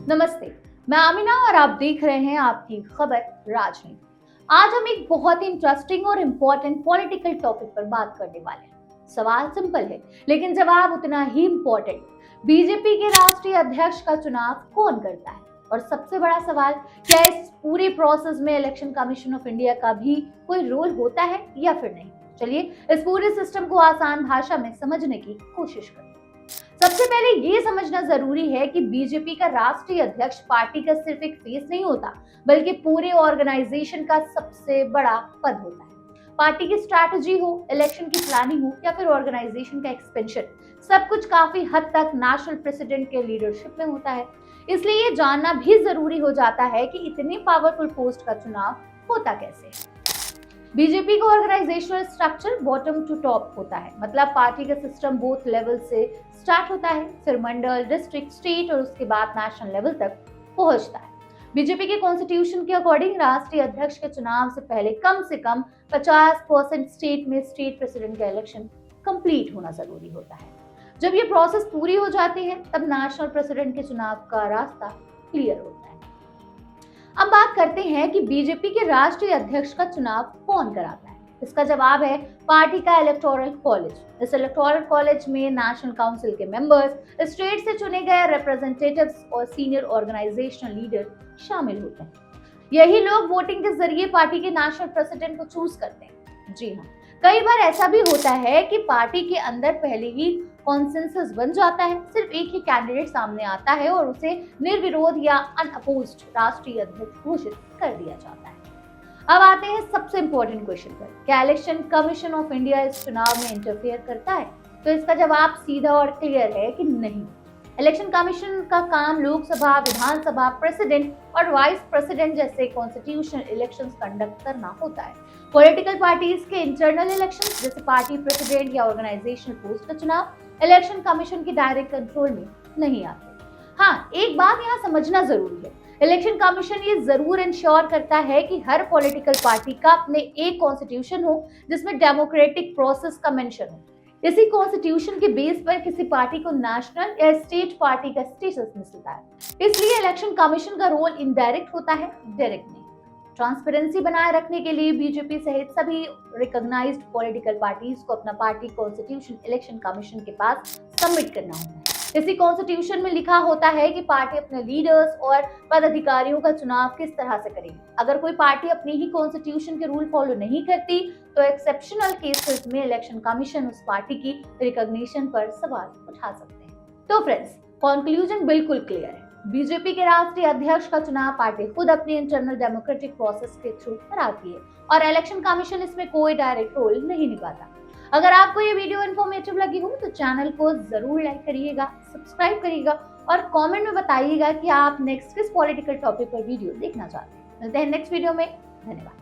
नमस्ते, मैं आमिना और आप देख रहे हैं आपकी खबर राजनीति। आज हम एक बहुत ही इंटरेस्टिंग और इम्पोर्टेंट पॉलिटिकल टॉपिक पर बात करने वाले हैं। सवाल सिंपल है, लेकिन जवाब उतना ही इम्पोर्टेंट। बीजेपी के राष्ट्रीय अध्यक्ष का चुनाव कौन करता है? और सबसे बड़ा सवाल, क्या इस पूरे प्रोसेस में इलेक्शन कमीशन ऑफ इंडिया का भी कोई रोल होता है या फिर नहीं? चलिए इस पूरे सिस्टम को आसान भाषा में समझने की कोशिश करते हैं। सबसे पहले ये समझना जरूरी है कि बीजेपी का राष्ट्रीय अध्यक्ष पार्टी का सिर्फ एक फेस नहीं होता, बल्कि पूरे ऑर्गेनाइजेशन का सबसे बड़ा पद होता है। पार्टी की स्ट्रैटेजी हो, इलेक्शन की प्लानिंग हो या फिर ऑर्गेनाइजेशन का एक्सपेंशन, सब कुछ काफी हद तक नेशनल प्रेसिडेंट के लीडरशिप में होता है। इसलिए ये जानना भी जरूरी हो जाता है कि इतने पावरफुल पोस्ट का चुनाव होता कैसे है। बीजेपी का organisational structure bottom to top होता है, मतलब पार्टी का सिस्टम बोथ लेवल से स्टार्ट होता है, फिर मंडल, डिस्ट्रिक्ट, स्टेट और उसके बाद नेशनल लेवल तक पहुंचता है। बीजेपी के कॉन्स्टिट्यूशन के अकॉर्डिंग राष्ट्रीय अध्यक्ष के चुनाव से पहले कम से कम 50% स्टेट में स्टेट प्रेसिडेंट का इलेक्शन कंप्लीट होना जरूरी होता है। जब ये प्रोसेस पूरी हो जाती है तब नेशनल प्रेसिडेंट के चुनाव का रास्ता क्लियर होता है। अब बात करते हैं कि बीजेपी के राष्ट्रीय अध्यक्ष का चुनाव कौन कराता है। इसका जवाब है पार्टी का इलेक्टोरल कॉलेज। इस इलेक्टोरल कॉलेज में नेशनल काउंसिल के मेंबर्स, स्टेट से चुने गए रिप्रेजेंटेटिव्स और सीनियर ऑर्गेनाइजेशनल लीडर शामिल होते हैं। यही लोग वोटिंग के जरिए पार्टी के नेशनल प्रेसिडेंट को चूज करते हैं। जी हाँ, कई बार ऐसा भी होता है कि पार्टी के अंदर पहले ही कॉन्सेंसस बन जाता है, सिर्फ एक ही कैंडिडेट सामने आता है और उसे निर्विरोध या अनअपोज्ड राष्ट्रीय अध्यक्ष घोषित कर दिया जाता है। अब आते हैं सबसे इंपॉर्टेंट क्वेश्चन पर, क्या इलेक्शन कमीशन ऑफ इंडिया इस चुनाव में इंटरफेयर करता है? तो इसका जवाब सीधा और क्लियर है कि नहीं। इलेक्शन कमीशन का काम लोकसभा, विधानसभा, प्रेसिडेंट और वाइस प्रेसिडेंट जैसे कॉन्स्टिट्यूशनल इलेक्शंस कंडक्ट करना होता है। पॉलिटिकल पार्टीज के इंटरनल इलेक्शंस जैसे पार्टी प्रेसिडेंट या ऑर्गेनाइजेशनल पोस्ट का चुनाव इलेक्शन कमीशन के डायरेक्ट कंट्रोल में नहीं आते। हाँ, एक बात यहाँ समझना जरूरी है, इलेक्शन कमीशन ये जरूर इंश्योर करता है कि हर पॉलिटिकल पार्टी का अपने एक कॉन्स्टिट्यूशन हो जिसमें डेमोक्रेटिक प्रोसेस का मेंशन हो। इसी कॉन्स्टिट्यूशन के बेस पर किसी पार्टी को नेशनल या स्टेट पार्टी का स्टेटस मिलता है। इसलिए इलेक्शन कमीशन का रोल इनडायरेक्ट होता है, डायरेक्ट नहीं। ट्रांसपेरेंसी बनाए रखने के लिए बीजेपी सहित सभी रिकॉग्नाइज्ड पॉलिटिकल पार्टीज को अपना पार्टी कॉन्स्टिट्यूशन इलेक्शन कमीशन के पास सबमिट करना होता है। इसी कॉन्स्टिट्यूशन में लिखा होता है कि पार्टी अपने लीडर्स और पदाधिकारियों का चुनाव किस तरह से करेगी। अगर कोई पार्टी अपनी ही कॉन्स्टिट्यूशन के रूल फॉलो नहीं करती तो एक्सेप्शनल केसेस में इलेक्शन कमीशन उस पार्टी की रिकॉग्निशन पर सवाल उठा सकते हैं। तो फ्रेंड्स, कंक्लूजन बिल्कुल क्लियर है, बीजेपी के राष्ट्रीय अध्यक्ष का चुनाव पार्टी खुद अपनी इंटरनल डेमोक्रेटिक प्रोसेस के थ्रू कराती है और इलेक्शन कमीशन इसमें कोई डायरेक्ट रोल नहीं निभाता। अगर आपको ये वीडियो इन्फॉर्मेटिव लगी हो तो चैनल को जरूर लाइक करिएगा, सब्सक्राइब करिएगा और कमेंट में बताइएगा कि आप नेक्स्ट किस पॉलिटिकल टॉपिक पर वीडियो देखना चाहते हैं। मिलते हैं नेक्स्ट वीडियो में। धन्यवाद।